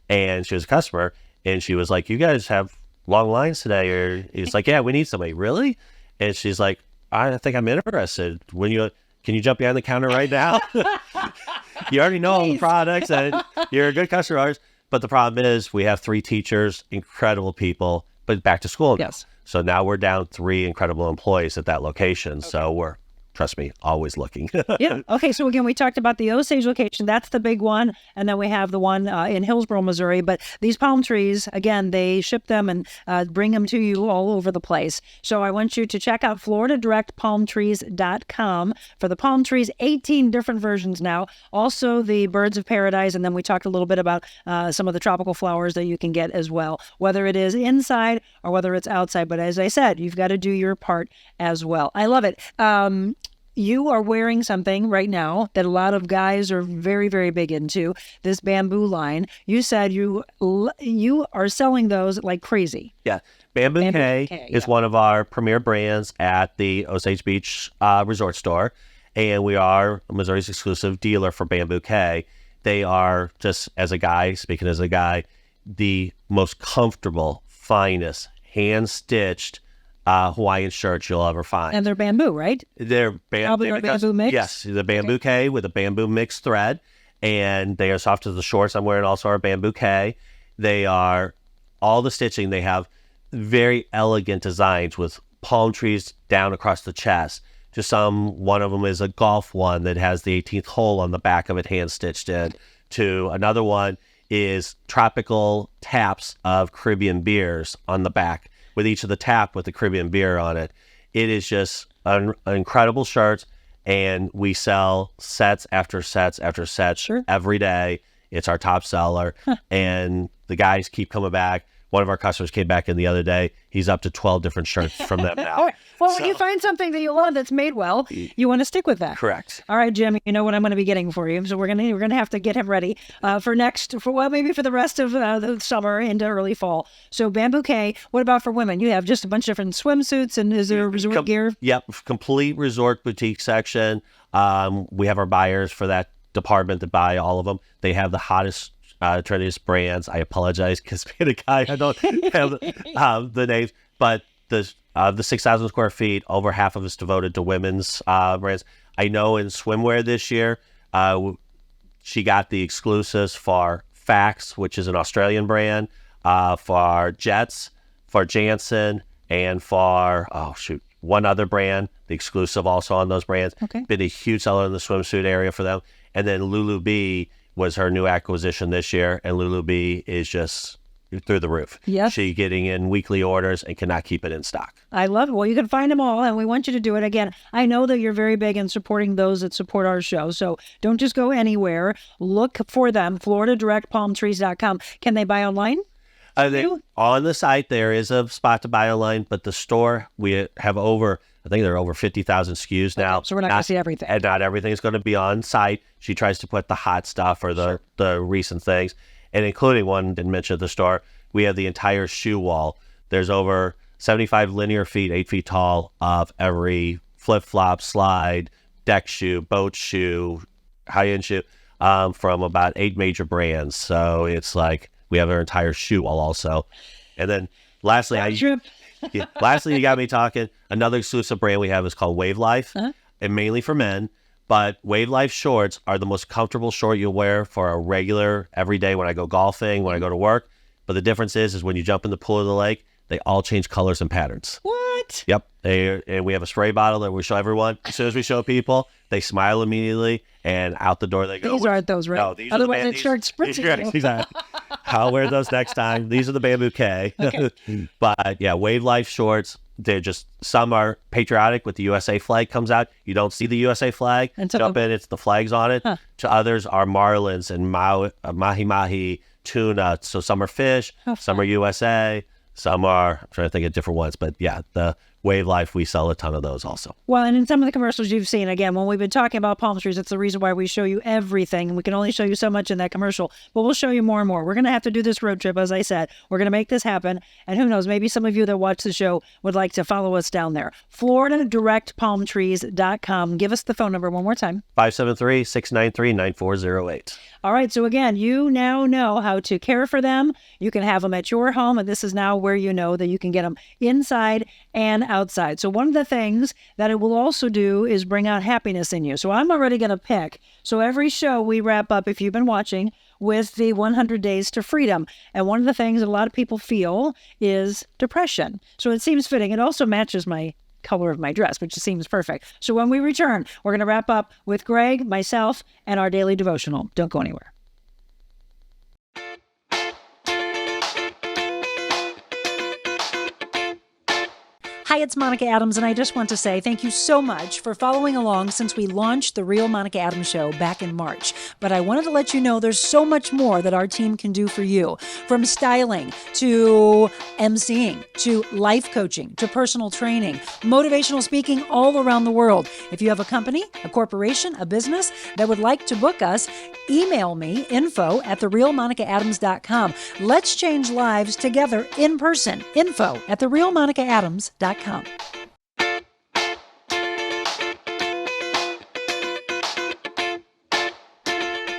and she was a customer, and she was like, you guys have long lines today? Or he's like, yeah, we need somebody. Really? And she's like, I think I'm interested. Can you jump behind the counter right now? You already know all the products, and you're a good customer of ours. But the problem is we have 3 teachers, incredible people, but back to school now. Yes. So now we're down 3 incredible employees at that location. Okay. So we're, trust me, always looking. Yeah. Okay. So again, we talked about the Osage location. That's the big one. And then we have the one in Hillsboro, Missouri. But these palm trees, again, they ship them and bring them to you all over the place. So I want you to check out FloridaDirectPalmTrees.com for the palm trees, 18 different versions now. Also the birds of paradise. And then we talked a little bit about some of the tropical flowers that you can get as well, whether it is inside or whether it's outside. But as I said, you've got to do your part as well. I love it. You are wearing something right now that a lot of guys are very, very big into, this bamboo line. You said you are selling those like crazy. Yeah. Bamboo K is one of our premier brands at the Osage Beach Resort Store, and we are Missouri's exclusive dealer for Bamboo K. They are, just as a guy, speaking as a guy, the most comfortable, finest, hand-stitched Hawaiian shirts you'll ever find. And they're bamboo, right? They're bamboo mix? Yes, the Bamboo K with a bamboo mixed thread, and they are soft as the shorts I'm wearing also are Bamboo K. They are, all the stitching, they have very elegant designs with palm trees down across the chest. One of them is a golf one that has the 18th hole on the back of it hand stitched in. To another one is tropical taps of Caribbean beers on the back, with each of the tap with the Caribbean beer on it. It is just an incredible shirt, and we sell sets after sets after sets every day. It's our top seller, and the guys keep coming back. One of our customers came back in the other day. He's up to 12 different shirts from them now. All right. Well, when you find something that you love that's made well, you want to stick with that. Correct. All right, Jim, you know what I'm going to be getting for you. So we're gonna have to get him ready maybe for the rest of the summer into early fall. So Bamboo K. What about for women? You have just a bunch of different swimsuits, and is there resort gear? Yep, complete resort boutique section. We have our buyers for that department that buy all of them. They have the hottest, trendiest brands. I apologize because being a guy, I don't have the names, but the 6,000 square feet, over half of it's devoted to women's brands. I know in swimwear this year, she got the exclusives for Fax, which is an Australian brand, for Jets, for Jansen, and for one other brand, the exclusive also on those brands. Okay. Been a huge seller in the swimsuit area for them. And then Lulu B was her new acquisition this year, and Lulu B is just through the roof. Yes. She getting in weekly orders and cannot keep it in stock. I love it. Well, you can find them all, and we want you to do it. Again, I know that you're very big in supporting those that support our show, so don't just go anywhere. Look for them, FloridaDirectPalmTrees.com. Can they buy online? On the site, there is a spot to buy online, but the store, we have I think there are over 50,000 SKUs now. So we're not going to see everything. And not everything is going to be on site. She tries to put the hot stuff or the recent things, and including one, didn't mention at the store, we have the entire shoe wall. There's over 75 linear feet, 8 feet tall, of every flip-flop, slide, deck shoe, boat shoe, high-end shoe, from about 8 major brands. So it's like we have our entire shoe wall also. And then lastly, you got me talking. Another exclusive brand we have is called Wave Life, and mainly for men. But Wave Life shorts are the most comfortable short you'll wear for a regular, everyday, when I go golfing, when I go to work. But the difference is when you jump in the pool of the lake, they all change colors and patterns. What? Yep. And we have a spray bottle that we show everyone. As soon as we show people, they smile immediately, and out the door they go. These aren't those, right? No, these Otherwise, are it starts spritzing. Exactly. I'll wear those next time. These are the Bamboo K. Okay. But yeah, Wave Life shorts, they're just, some are patriotic with the USA flag comes out. You don't see the USA flag. And so, jump in, it's the flags on it. To others are marlins and mahi-mahi, tuna. So some are fish, some are USA, some are, I'm trying to think of different ones. But yeah, the Wave Life, we sell a ton of those also. Well, and in some of the commercials you've seen, again, when we've been talking about palm trees, it's the reason why we show you everything. We can only show you so much in that commercial, but we'll show you more and more. We're going to have to do this road trip, as I said. We're going to make this happen. And who knows, maybe some of you that watch the show would like to follow us down there. FloridaDirectPalmTrees.com. Give us the phone number one more time. 573-693-9408. All right. So again, you now know how to care for them. You can have them at your home. And this is now where you know that you can get them inside and outside. So one of the things that it will also do is bring out happiness in you. So I'm already going to pick. So every show we wrap up, if you've been watching, with the 100 Days to Freedom. And one of the things that a lot of people feel is depression. So it seems fitting. It also matches my color of my dress, which seems perfect. So when we return, we're going to wrap up with Greg, myself, and our daily devotional. Don't go anywhere. Hi, it's Monica Adams, and I just want to say thank you so much for following along since we launched The Real Monica Adams Show back in March. But I wanted to let you know there's so much more that our team can do for you. From styling to emceeing to life coaching to personal training, motivational speaking all around the world. If you have a company, a corporation, a business that would like to book us, email me, info@TheRealMonicaAdams.com. Let's change lives together in person. info@TheRealMonicaAdams.com.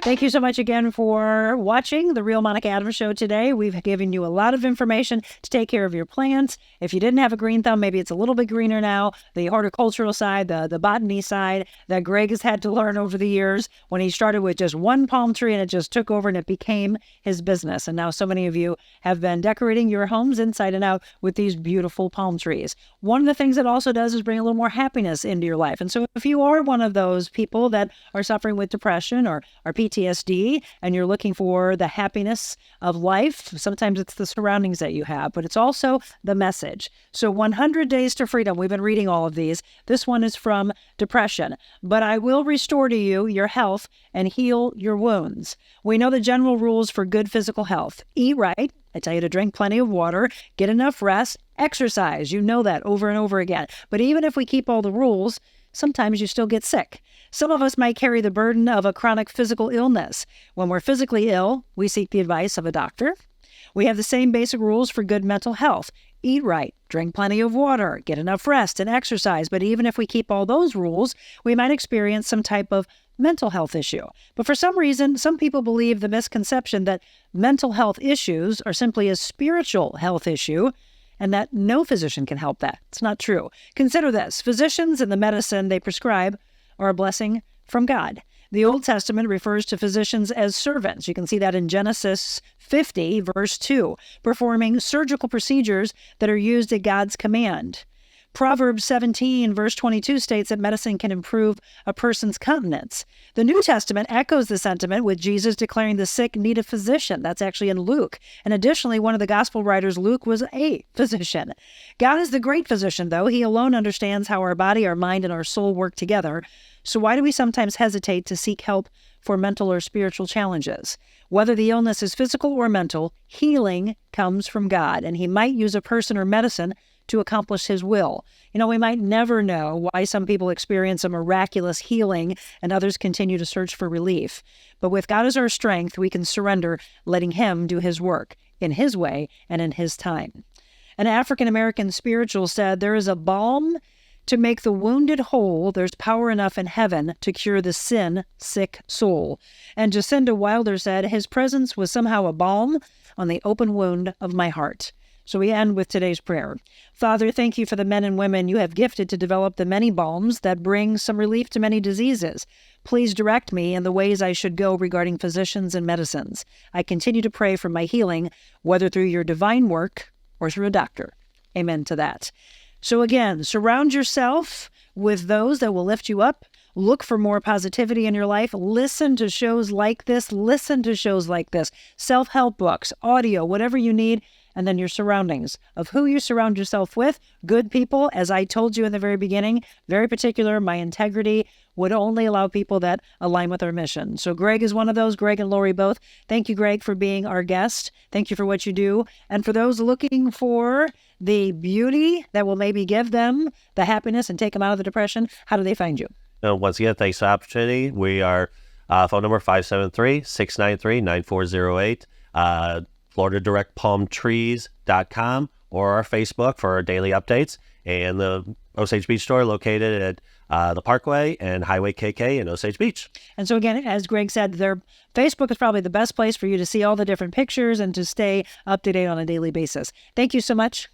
Thank you so much again for watching The Real Monica Adams Show today. We've given you a lot of information to take care of your plants. If you didn't have a green thumb, maybe it's a little bit greener now. The horticultural side, the botany side that Greg has had to learn over the years when he started with just one palm tree and it just took over and it became his business. And now so many of you have been decorating your homes inside and out with these beautiful palm trees. One of the things it also does is bring a little more happiness into your life. And so if you are one of those people that are suffering with depression or PTSD, and you're looking for the happiness of life, sometimes it's the surroundings that you have, but it's also the message. So 100 Days to Freedom, we've been reading all of these. This one is from depression. But I will restore to you your health and heal your wounds. We know the general rules for good physical health. Eat right. I tell you to drink plenty of water, get enough rest, exercise. You know that over and over again. But even if we keep all the rules, sometimes you still get sick. Some of us might carry the burden of a chronic physical illness. When we're physically ill, we seek the advice of a doctor. We have the same basic rules for good mental health. Eat right, drink plenty of water, get enough rest and exercise. But even if we keep all those rules, we might experience some type of mental health issue. But for some reason, some people believe the misconception that mental health issues are simply a spiritual health issue and that no physician can help that. It's not true. Consider this. Physicians and the medicine they prescribe are a blessing from God. The Old Testament refers to physicians as servants. You can see that in Genesis 50, verse 2, performing surgical procedures that are used at God's command. Proverbs 17, verse 22 states that medicine can improve a person's countenance. The New Testament echoes the sentiment with Jesus declaring the sick need a physician. That's actually in Luke. And additionally, one of the gospel writers, Luke, was a physician. God is the great physician, though. He alone understands how our body, our mind, and our soul work together. So why do we sometimes hesitate to seek help for mental or spiritual challenges? Whether the illness is physical or mental, healing comes from God, and He might use a person or medicine to accomplish His will. You know, we might never know why some people experience a miraculous healing and others continue to search for relief. But with God as our strength, we can surrender, letting Him do His work in His way and in His time. An African-American spiritual said, "There is a balm to make the wounded whole. There's power enough in heaven to cure the sin-sick soul." And Jacinda Wilder said, "His presence was somehow a balm on the open wound of my heart." So we end with today's prayer. Father, thank you for the men and women you have gifted to develop the many balms that bring some relief to many diseases. Please direct me in the ways I should go regarding physicians and medicines. I continue to pray for my healing, whether through your divine work or through a doctor. Amen to that. So again, surround yourself with those that will lift you up. Look for more positivity in your life. Listen to shows like this. Self-help books, audio, whatever you need. and then your surroundings of who you surround yourself with. Good people, as I told you in the very beginning, very particular. My integrity would only allow people that align with our mission. So Greg is one of those, Greg and Lori both. Thank you, Greg, for being our guest. Thank you for what you do. And for those looking for the beauty that will maybe give them the happiness and take them out of the depression, how do they find you? Once again, thanks for the opportunity. We are phone number 573-693-9408, FloridaDirectPalmTrees.com, or our Facebook for our daily updates, and the Osage Beach store located at the Parkway and Highway KK in Osage Beach. And so again, as Greg said, their Facebook is probably the best place for you to see all the different pictures and to stay up to date on a daily basis. Thank you so much.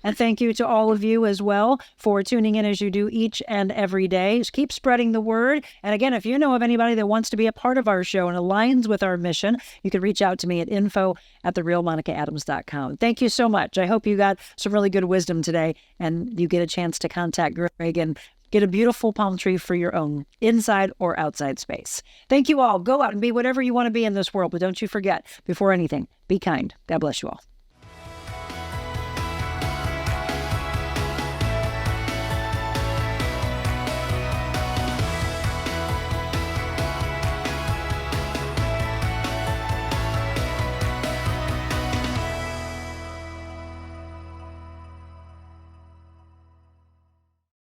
And thank you to all of you as well for tuning in as you do each and every day. Just keep spreading the word. And again, if you know of anybody that wants to be a part of our show and aligns with our mission, you can reach out to me at info@TheRealMonicaAdams.com. Thank you so much. I hope you got some really good wisdom today and you get a chance to contact Greg and get a beautiful palm tree for your own inside or outside space. Thank you all. Go out and be whatever you want to be in this world. But don't you forget, before anything, be kind. God bless you all.